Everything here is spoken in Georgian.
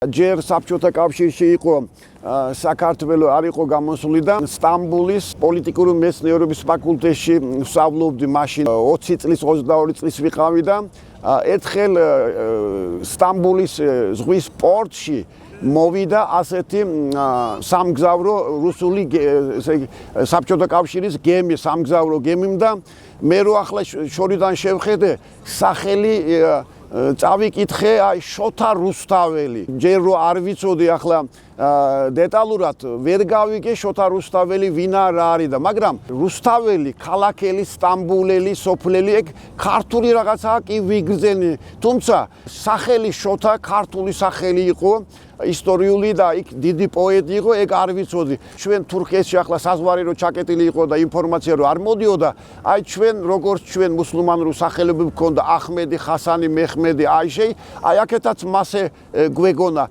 ჯერ საბჭოთა კავშირში იყო საქართველოს არ იყო გამოსული და სტამბოლის პოლიტიკური მეცნიერების ფაკულტეტში ვსწავლობდი მაშინ 20 წლის 22 წლის ვიყავი და ერთხელ სტამბოლის ზღვის პორტში მოვიდა ასეთი სამგზავრო რუსული საბჭოთა კავშირის გემი სამგზავრო გემი და მე რო ახლა შორიდან შევხედე სახელი წავიკითხე აი შოთა რუსთაველი ჯერ რო არ ვიცოდი ახლა დეტალურად ვერ გავიგე შოთა რუსთაველი ვინ არის და მაგრამ რუსთაველი ქალაქელი სტამბოლელი სოფლელი ეგ ქართული რაღაცაა კი ვიგრძენი თუმცა სახელი შოთა ქართული სახელი იყო ისტორიული და იქ დიდი პოეტი იყო ეგ არ ვიცოდი ჩვენ თურქეთში ახლა საზღვარი რო ჩაკეტილი იყო და ინფორმაცია რო არ მოდიოდა აი ჩვენ როგორც ჩვენ მუსლიმანური სახელები გვქონდა ახმედი ხასანი მეჰმედი აიშე აი აქეთაც მასე გვეგონა